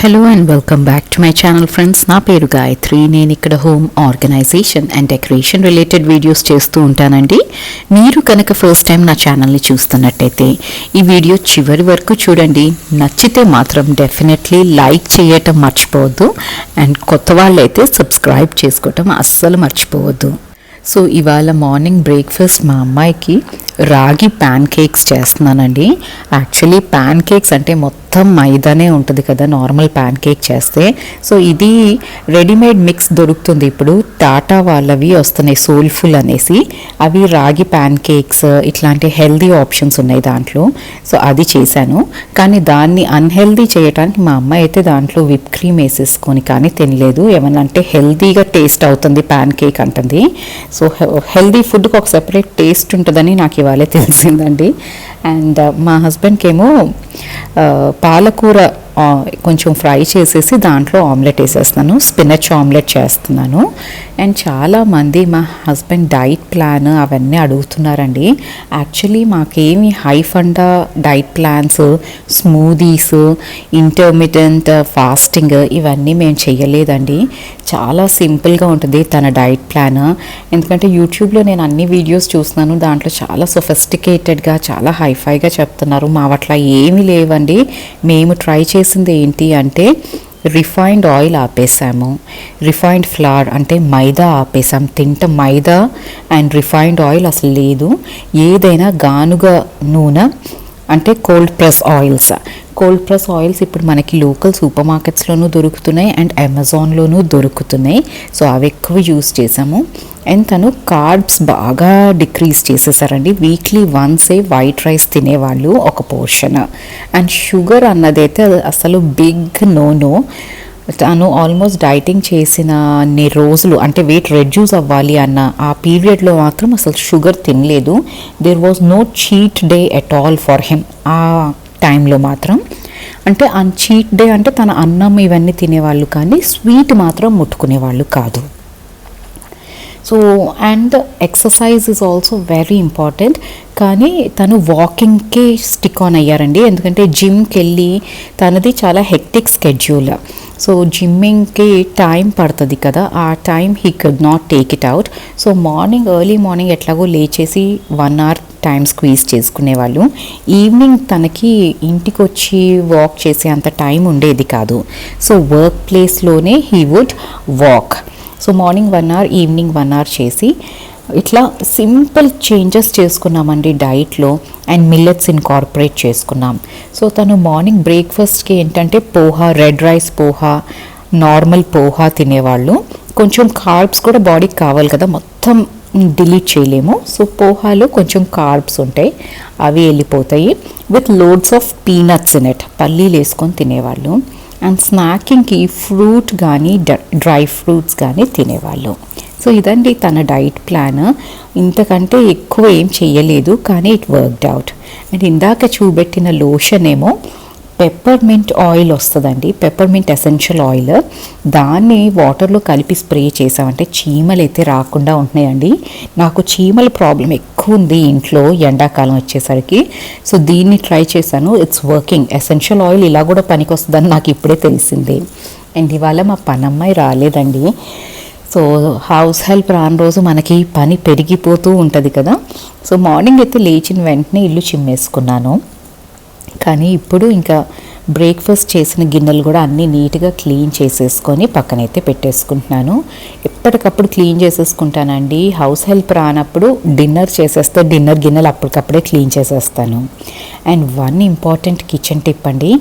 Hello and welcome back to my channel friends. నా పేరు గాయత్రి. నేను ఇక్కడ home organization and decoration related videos చేస్తూ ఉంటానండి. మీరు కనుక ఫస్ట్ టైం నా ఛానల్ని చూస్తున్నట్టయితే ఈ వీడియో చివరి వరకు చూడండి. నచ్చితే మాత్రం డెఫినెట్లీ లైక్ చేయటం మర్చిపోవద్దు అండ్ కొత్త వాళ్ళైతే సబ్స్క్రైబ్ చేసుకోవటం అస్సలు మర్చిపోవద్దు. సో ఇవాళ మార్నింగ్ బ్రేక్ఫాస్ట్ మా అమ్మాయికి రాగి ప్యాన్ కేక్స్ చేస్తున్నానండి. యాక్చువల్లీ ప్యాన్ కేక్స్ అంటే మొత్తం మైదానే ఉంటుంది కదా నార్మల్ ప్యాన్ కేక్ చేస్తే. సో ఇది రెడీమేడ్ మిక్స్ దొరుకుతుంది ఇప్పుడు. టాటా వాళ్ళవి వస్తున్నాయి సోల్ఫుల్ అనేసి. అవి రాగి ప్యాన్ కేక్స్ ఇట్లాంటి హెల్దీ ఆప్షన్స్ ఉన్నాయి దాంట్లో. సో అది చేశాను. కానీ దాన్ని అన్హెల్దీ చేయడానికి మా అమ్మాయి అయితే దాంట్లో విప్ క్రీమ్ వేసేసుకొని కానీ తినలేదు. ఏమన్నా అంటే హెల్దీగా టేస్ట్ అవుతుంది ప్యాన్ కేక్ అంటుంది. సో హెల్దీ ఫుడ్కి ఒక సెపరేట్ టేస్ట్ ఉంటుందని నాకు ఇవాళే తెలిసిందండి. అండ్ మా హస్బెండ్కి ఏమో పాలకూర కొంచెం ఫ్రై చేసేసి దాంట్లో ఆమ్లెట్ వేసేస్తున్నాను. స్పినచ్ ఆమ్లెట్ చేస్తున్నాను. అండ్ చాలామంది మా హస్బెండ్ డైట్ ప్లాన్ అవన్నీ అడుగుతున్నారండి. యాక్చువల్లీ మాకేమి high funda diet plans, smoothies, intermittent fasting ఇవన్నీ మేము చెయ్యలేదండి. చాలా సింపుల్గా ఉంటుంది తన డైట్ ప్లాన్. ఎందుకంటే యూట్యూబ్లో నేను అన్ని వీడియోస్ చూస్తున్నాను. దాంట్లో చాలా సొఫిస్టికేటెడ్గా చాలా హైఫైగా చెప్తున్నారు. మా అట్లా ఏమీ లేవండి. మేము ట్రై చేసింది ఏంటి అంటే రిఫైన్డ్ ఆయిల్ ఆపేసాము, రిఫైన్డ్ ఫ్లవర్ అంటే మైదా ఆపేసాం. తింటాం మైదా అండ్ రిఫైన్డ్ ఆయిల్ అసలు లేదు. ఏదైనా గానుగ నూనె అంటే కోల్డ్ ప్రెస్ ఆయిల్స్ ఇప్పుడు మనకి లోకల్ సూపర్ మార్కెట్స్లోనూ దొరుకుతున్నాయి అండ్ అమెజాన్లోనూ దొరుకుతున్నాయి. సో అవి ఎక్కువ యూస్ చేసాము. అండ్ తను కార్బ్స్ బాగా డిక్రీజ్ చేసేసారండి. వీక్లీ వన్సే వైట్ రైస్ తినేవాళ్ళు ఒక పోర్షన్. అండ్ షుగర్ అన్నదైతే అసలు బిగ్ నో. తను ఆల్మోస్ట్ డైటింగ్ చేసిన అన్ని రోజులు అంటే వెయిట్ రెడ్యూస్ అవ్వాలి అన్న ఆ పీరియడ్లో మాత్రం అసలు షుగర్ తినలేదు. There was no cheat day at all for him. ఆ టైంలో మాత్రం అంటే చీట్ డే అంటే తన అన్నం ఇవన్నీ తినేవాళ్ళు కానీ స్వీట్ మాత్రం ముట్టుకునేవాళ్ళు కాదు. So and exercise is also very important. కానీ తను వాకింగ్కే స్టిక్ ఆన్ అయ్యారండి. ఎందుకంటే జిమ్కి వెళ్ళి తనది చాలా హెక్టిక్ స్కెడ్యూల్. సో జిమ్మింగ్కి టైం పడుతుంది కదా, ఆ time he could not take it out. So early morning ఎట్లాగో లేచేసి 1 hour టైం స్క్వీజ్ చేసుకునేవాళ్ళు. ఈవినింగ్ తనకి ఇంటికి వచ్చి వాక్ చేసే అంత టైం ఉండేది కాదు. సో వర్క్ ప్లేస్లోనే he would walk. So morning 1 hour, evening 1 hour చేసి ఇట్లా సింపుల్ చేంజెస్ చేసుకున్నామండి డైట్లో. అండ్ మిల్లెట్స్ ఇన్కార్పొరేట్ చేసుకున్నాం. సో తను మార్నింగ్ బ్రేక్ఫాస్ట్కి ఏంటంటే poha, red rice poha, normal poha తినేవాళ్ళు. కొంచెం కార్బ్స్ కూడా బాడీకి కావాలి కదా, మొత్తం డిలీట్ చేయలేము. సో పోహాలో కొంచెం కార్బ్స్ ఉంటాయి, అవి వెళ్ళిపోతాయి. With loads of peanuts in it, పల్లీలు వేసుకొని తినేవాళ్ళు. అండ్ స్నాకింగ్కి ఫ్రూట్ కానీ డ్రై ఫ్రూట్స్ కానీ తినేవాళ్ళు. సో ఇదండి తన డైట్ ప్లాన్. ఇంతకంటే ఎక్కువ ఏం చేయలేదు కానీ ఇట్ వర్క్డ్ అవుట్. అండ్ ఇందాక చూపెట్టిన లోషన్ ఏమో పెప్పర్మింట్ ఆయిల్ వస్తుందండి, పెప్పర్మింట్ ఎసెన్షియల్ ఆయిల్. దాన్ని వాటర్లో కలిపి స్ప్రే చేసామంటే చీమలు అయితే రాకుండా ఉంటున్నాయండి. నాకు చీమల ప్రాబ్లం ఎక్కువ ఉంది ఇంట్లో ఎండాకాలం వచ్చేసరికి. సో దీన్ని ట్రై చేశాను, ఇట్స్ వర్కింగ్. ఎసెన్షియల్ ఆయిల్ ఇలా కూడా పనికి వస్తుందని నాకు ఇప్పుడే తెలిసింది. అండ్ ఇవాళ మా పనమ్మాయి రాలేదండి. సో హౌస్ హెల్ప్ రాని రోజు మనకి పని పెరిగిపోతూ ఉంటుంది కదా. సో మార్నింగ్ అయితే లేచిన వెంటనే ఇల్లు చిమ్మేసుకున్నాను. కానీ ఇప్పుడు ఇంకా బ్రేక్ఫాస్ట్ చేసిన గిన్నెలు కూడా అన్నీ నీట్గా క్లీన్ చేసేసుకొని పక్కనైతే పెట్టేసుకుంటున్నాను. ఎప్పటికప్పుడు క్లీన్ చేసేసుకుంటానండి. హౌస్ హెల్ప్ రానప్పుడు డిన్నర్ చేసేస్తే డిన్నర్ గిన్నెలు అప్పటికప్పుడే క్లీన్ చేసేస్తాను. And one important kitchen tip అండి,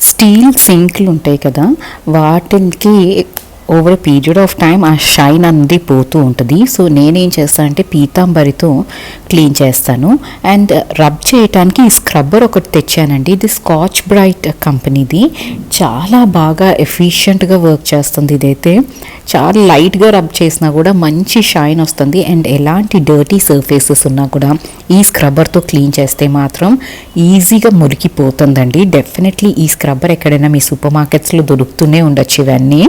స్టీల్ సింక్లు ఉంటాయి కదా, వాటికి ఓవర్ పీరియడ్ ఆఫ్ టైం ఆ షైన్ అనేది పోతూ ఉంటుంది. సో నేనేం చేస్తాను అంటే పీతాంబరితో క్లీన్ చేస్తాను. అండ్ రబ్ చేయటానికి ఈ స్క్రబ్బర్ ఒకటి తెచ్చానండి. ఇది స్కాచ్ బ్రైట్ కంపెనీది. చాలా బాగా ఎఫిషియెంట్గా వర్క్ చేస్తుంది. ఇదైతే చాలా లైట్గా రబ్ చేసినా కూడా మంచి షైన్ వస్తుంది. అండ్ ఎలాంటి డర్టీ సర్ఫేసెస్ ఉన్నా కూడా ఈ స్క్రబ్బర్తో క్లీన్ చేస్తే మాత్రం ఈజీగా మురికిపోతుందండి. డెఫినెట్లీ ఈ స్క్రబ్బర్ ఎక్కడైనా మీ సూపర్ మార్కెట్స్లో దొరుకుతూనే ఉండొచ్చు ఇవన్నీ.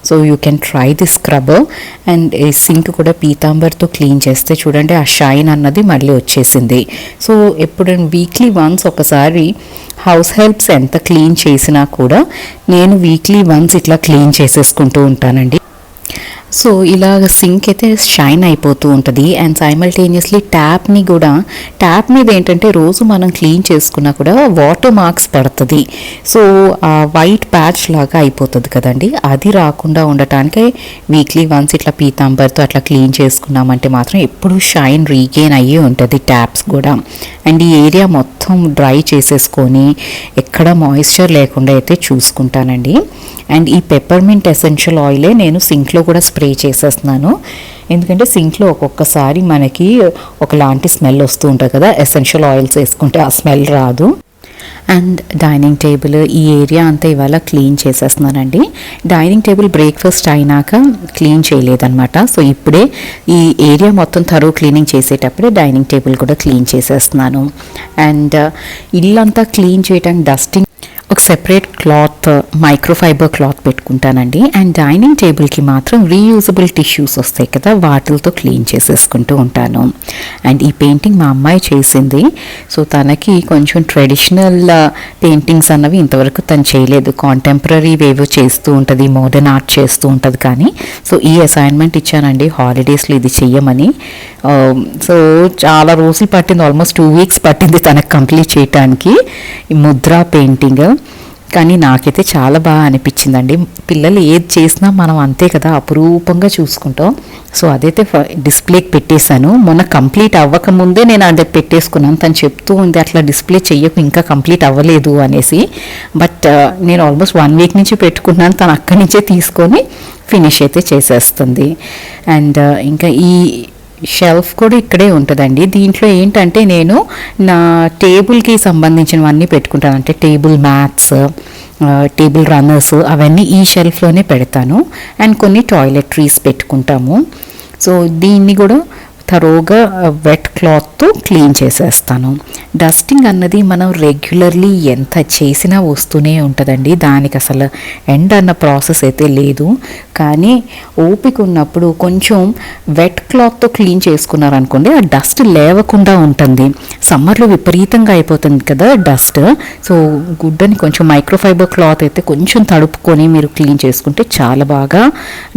So you can try this scrubber. And ఈ సింక్ కూడా పీతాంబర్తో క్లీన్ చేస్తే చూడండి ఆ షైన్ అన్నది మళ్ళీ వచ్చేసింది. సో ఎప్పుడు వీక్లీ వన్స్ ఒకసారి హౌస్ హెల్ప్స్ ఎంత క్లీన్ చేసినా కూడా నేను వీక్లీ వన్స్ ఇట్లా క్లీన్ చేసేసుకుంటూ ఉంటానండి. సో ఇలా సింక్ అయితే షైన్ అయిపోతూ ఉంటుంది. అండ్ సైమల్టేనియస్లీ ట్యాప్ మీద ఏంటంటే రోజు మనం క్లీన్ చేసుకున్నా కూడా వాటర్ మార్క్స్ పడుతుంది. సో ఆ వైట్ ప్యాచ్ లాగా అయిపోతుంది కదండి, అది రాకుండా ఉండటానికి వీక్లీ వన్స్ ఇట్లా పీతాంబర్తో అట్లా క్లీన్ చేసుకున్నామంటే మాత్రం ఎప్పుడు షైన్ రీగెయిన్ అయ్యి ఉంటుంది ట్యాప్స్ కూడా. అండ్ ఈ ఏరియా మొత్తం డ్రై చేసేసుకొని ఎక్కడ మాయిశ్చర్ లేకుండా అయితే చూసుకుంటానండి. అండ్ ఈ పెప్పర్మింట్ ఎసెన్షియల్ ఆయిలే నేను సింక్లో కూడా స్ప్రే చేసేస్తున్నాను. ఎందుకంటే సింక్లో ఒక్కొక్కసారి మనకి ఒకలాంటి స్మెల్ వస్తూ ఉంటుంది కదా, ఎసెన్షియల్ ఆయిల్స్ వేసుకుంటే ఆ స్మెల్ రాదు. అండ్ డైనింగ్ టేబుల్ ఈ ఏరియా అంతా ఇవాళ క్లీన్ చేసేస్తున్నానండి. డైనింగ్ టేబుల్ బ్రేక్ఫాస్ట్ అయినాక క్లీన్ చేయలేదన్నమాట. సో ఇప్పుడే ఈ ఏరియా మొత్తం థరో క్లీనింగ్ చేసేటప్పుడే డైనింగ్ టేబుల్ కూడా క్లీన్ చేసేస్తున్నాను. అండ్ ఇల్లంతా క్లీన్ చేయడానికి డస్టింగ్ ఒక సెపరేట్ క్లాత్, మైక్రోఫైబర్ క్లాత్ పెట్టుకుంటానండి. అండ్ డైనింగ్ టేబుల్కి మాత్రం రీయూజబుల్ టిష్యూస్ వస్తాయి కదా, వాటితో క్లీన్ చేసేసుకుంటూ ఉంటాను. అండ్ ఈ పెయింటింగ్ మా అమ్మాయి చేసింది. సో తనకి కొంచెం ట్రెడిషనల్ పెయింటింగ్స్ అన్నవి ఇంతవరకు తను చేయలేదు. కాంటెంపరీ వేవో చేస్తూ ఉంటుంది, మోడర్న్ ఆర్ట్ చేస్తూ ఉంటుంది. కానీ సో ఈ అసైన్మెంట్ ఇచ్చానండి హాలిడేస్లో ఇది చెయ్యమని. సో చాలా రోజులు పట్టింది, ఆల్మోస్ట్ 2 weeks పట్టింది తనకు కంప్లీట్ చేయటానికి ఈ ముద్రా పెయింటింగ్. కానీ నాకైతే చాలా బాగా అనిపించిందండి. పిల్లలు ఏది చేసినా మనం అంతే కదా అపురూపంగా చూసుకుంటాం. సో అదైతే డిస్ప్లేకి పెట్టేశాను. మొన్న కంప్లీట్ అవ్వకముందే నేను అదే పెట్టేసుకున్నాను. తను చెప్తూ ఉంది అట్లా డిస్ప్లే చెయ్యకు, ఇంకా కంప్లీట్ అవ్వలేదు అనేసి. బట్ నేను ఆల్మోస్ట్ 1 week నుంచి పెట్టుకున్నాను. తను అక్కడి నుంచే తీసుకొని ఫినిష్ అయితే చేసేస్తుంది. అండ్ ఇంకా ఈ షెల్ఫ్ కూడా ఇక్కడే ఉంటుందండి. దీంట్లో ఏంటంటే నేను నా టేబుల్కి సంబంధించినవన్నీ పెట్టుకుంటాను. అంటే టేబుల్ మ్యాట్స్, టేబుల్ రన్నర్స్ అవన్నీ ఈ షెల్ఫ్లోనే పెడతాను. అండ్ కొన్ని టాయిలెటరీస్ పెట్టుకుంటాము. సో దీన్ని కూడా థరోగా వెట్ క్లాత్తో క్లీన్ చేసేస్తాను. డస్టింగ్ అన్నది మనం రెగ్యులర్లీ ఎంత చేసినా వస్తూనే ఉంటుందండి. దానికి అసలు ఎండ్ అన్న ప్రాసెస్ అయితే లేదు. కానీ ఓపిక ఉన్నప్పుడు కొంచెం వెట్ క్లాత్తో క్లీన్ చేసుకున్నారనుకోండి ఆ డస్ట్ లేవకుండా ఉంటుంది. సమ్మర్లో విపరీతంగా అయిపోతుంది కదా డస్ట్. సో గుడ్డని కొంచెం మైక్రోఫైబర్ క్లాత్ అయితే కొంచెం తడుపుకొని మీరు క్లీన్ చేసుకుంటే చాలా బాగా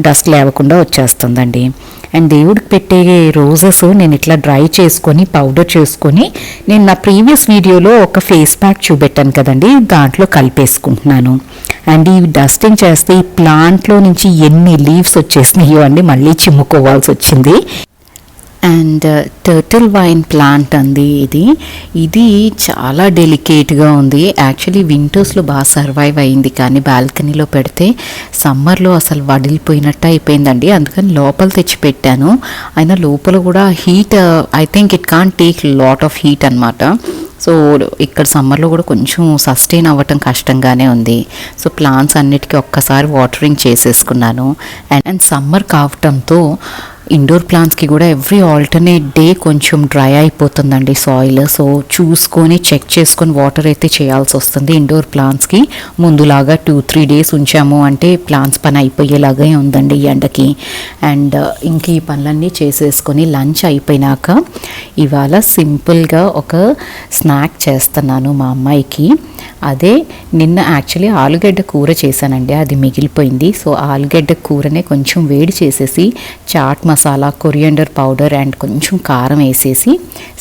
డస్ట్ లేవకుండా వచ్చేస్తుందండి. అండ్ దేవుడికి పెట్టే రోజెస్ నేను ఇట్లా డ్రై చేసుకొని పౌడర్ చేసుకొని నేను నా ప్రీవియస్ వీడియోలో ఒక ఫేస్ ప్యాక్ చూపెట్టాను కదండి, దాంట్లో కలిపేసుకుంటున్నాను. అండ్ ఈ డస్టింగ్ చేస్తే ఈ ప్లాంట్లో నుంచి ఎన్ని లీవ్స్ వచ్చేసినాయో అండి మళ్ళీ చిమ్ముకోవాల్సి వచ్చింది. అండ్ టర్టిల్ వైన్ ప్లాంట్ అండి ఇది చాలా డెలికేట్గా ఉంది. యాక్చువల్లీ వింటర్స్లో బాగా సర్వైవ్ అయింది, కానీ బాల్కనీలో పెడితే సమ్మర్లో అసలు వడిలిపోయినట్టు అయిపోయిందండి. అందుకని లోపల తెచ్చి పెట్టాను. అయినా లోపల కూడా heat, I think it can't take lot of heat అనమాట. సో ఇక్కడ సమ్మర్లో కూడా కొంచెం సస్టైన్ అవ్వటం కష్టంగానే ఉంది. సో ప్లాంట్స్ అన్నిటికీ ఒక్కసారి వాటరింగ్ చేసేసుకున్నాను. అండ్ సమ్మర్ కావటంతో ఇండోర్ ప్లాంట్స్కి కూడా ఎవ్రీ ఆల్టర్నేట్ డే కొంచెం డ్రై అయిపోతుందండి సాయిల్. సో చూసుకొని చెక్ చేసుకొని వాటర్ అయితే చేయాల్సి వస్తుంది ఇండోర్ ప్లాంట్స్కి. ముందులాగా 2-3 days ఉంచాము అంటే ప్లాంట్స్ పని అయిపోయేలాగే ఉందండి ఈ ఎండకి. అండ్ ఇంక ఈ పనులన్నీ చేసేసుకొని లంచ్ అయిపోయినాక ఇవాళ సింపుల్గా ఒక స్నాక్ చేస్తున్నాను మా అమ్మాయికి. అదే నిన్న యాక్చువల్లీ ఆలుగడ్డ కూర చేశానండి, అది మిగిలిపోయింది. సో ఆలుగడ్డ కూరనే కొంచెం వేడి చేసేసి chaat masala, coriander powder and కొంచెం కారం వేసేసి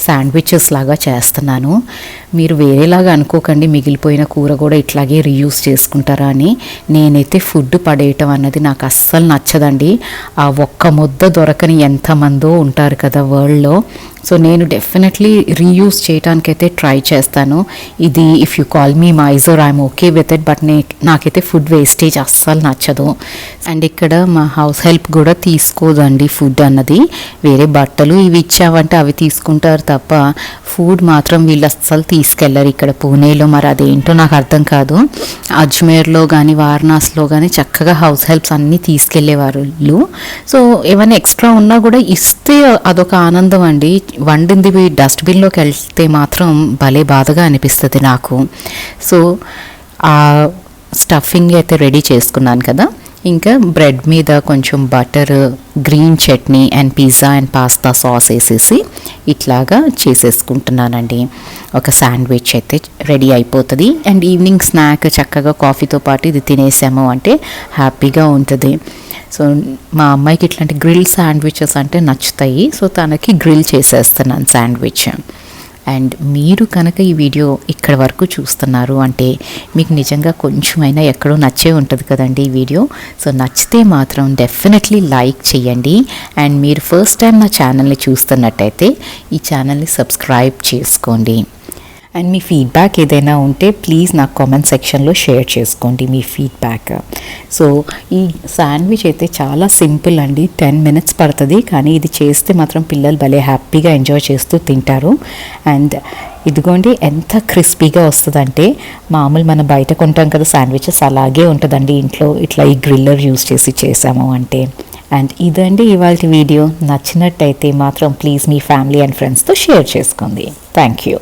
శాండ్విచెస్ లాగా చేస్తున్నాను. మీరు వేరేలాగా అనుకోకండి, మిగిలిపోయిన కూర కూడా ఇట్లాగే రీయూస్ చేసుకుంటారా అని. నేనైతే ఫుడ్ పడేయటం అన్నది నాకు అస్సలు నచ్చదండి. ఆ ఒక్క ముద్ద దొరకని ఎంతమందో ఉంటారు కదా వరల్డ్లో. సో నేను డెఫినెట్లీ రీయూస్ చేయడానికైతే ట్రై చేస్తాను. ఇది if you call me miser I'm okay with it, but నాకైతే ఫుడ్ వేస్టేజ్ అస్సలు నచ్చదు. అండ్ ఇక్కడ మా హౌస్ హెల్ప్ కూడా తీసుకోదండి ఫుడ్ అన్నది. వేరే బట్టలు ఇవి ఇచ్చావంటే అవి తీసుకుంటారు తప్ప ఫుడ్ మాత్రం వీళ్ళు అస్సలు తీసుకెళ్ళరు ఇక్కడ పూణేలో. మరి అదేంటో నాకు అర్థం కాదు. అజ్మేర్లో కానీ వారణాసిలో కానీ చక్కగా హౌస్ హెల్ప్స్ అన్నీ తీసుకెళ్లేవారు వీళ్ళు. సో ఏమైనా ఎక్స్ట్రా ఉన్నా కూడా ఇస్తే అదొక ఆనందం అండి. వండింది డస్ట్బిన్లోకి వెళ్తే మాత్రం భలే బాధగా అనిపిస్తుంది నాకు. సో ఆ స్టఫింగ్ అయితే రెడీ చేసుకున్నాను కదా, ఇంకా బ్రెడ్ మీద కొంచెం butter, green chutney and pizza and pasta sauce వేసేసి ఇట్లాగా చేసేసుకుంటున్నానండి. ఒక శాండ్విచ్ అయితే రెడీ అయిపోతుంది. అండ్ ఈవినింగ్ స్నాక్ చక్కగా కాఫీతో పాటు ఇది తినేసాము అంటే హ్యాపీగా ఉంటుంది. సో మా అమ్మాయికి ఇట్లాంటి గ్రిల్ శాండ్విచెస్ అంటే నచ్చుతాయి. సో తనకి గ్రిల్ చేసేస్తున్నాను శాండ్విచ్. అండ్ మీరు కనుక ఈ వీడియో ఇక్కడ వరకు చూస్తున్నారు అంటే మీకు నిజంగా కొంచెమైనా ఎక్కడో నచ్చే ఉంటుంది కదండి ఈ వీడియో. సో నచ్చితే మాత్రం డెఫినెట్లీ లైక్ చేయండి. అండ్ మీరు ఫస్ట్ టైం నా ఛానల్ని చూస్తున్నట్టయితే ఈ ఛానల్ని సబ్స్క్రైబ్ చేసుకోండి. అండ్ మీ ఫీడ్బ్యాక్ ఏదైనా ఉంటే ప్లీజ్ నాకు కామెంట్ సెక్షన్లో షేర్ చేసుకోండి మీ ఫీడ్బ్యాక్. సో ఈ శాండ్విచ్ అయితే చాలా సింపుల్ అండి, 10 minutes పడుతుంది. కానీ ఇది చేస్తే మాత్రం పిల్లలు భలే హ్యాపీగా ఎంజాయ్ చేస్తూ తింటారు. అండ్ ఇదిగోండి ఎంత క్రిస్పీగా వస్తుందంటే మామూలు మనం బయట కొంటాం కదా శాండ్విచెస్, అలాగే ఉంటుందండి ఇంట్లో ఇట్లా ఈ గ్రిల్లర్ యూస్ చేసి చేసాము అంటే. అండ్ ఇదండి ఇవాళ వీడియో. నచ్చినట్టయితే మాత్రం ప్లీజ్ మీ ఫ్యామిలీ అండ్ ఫ్రెండ్స్తో షేర్ చేసుకోండి. Thank you.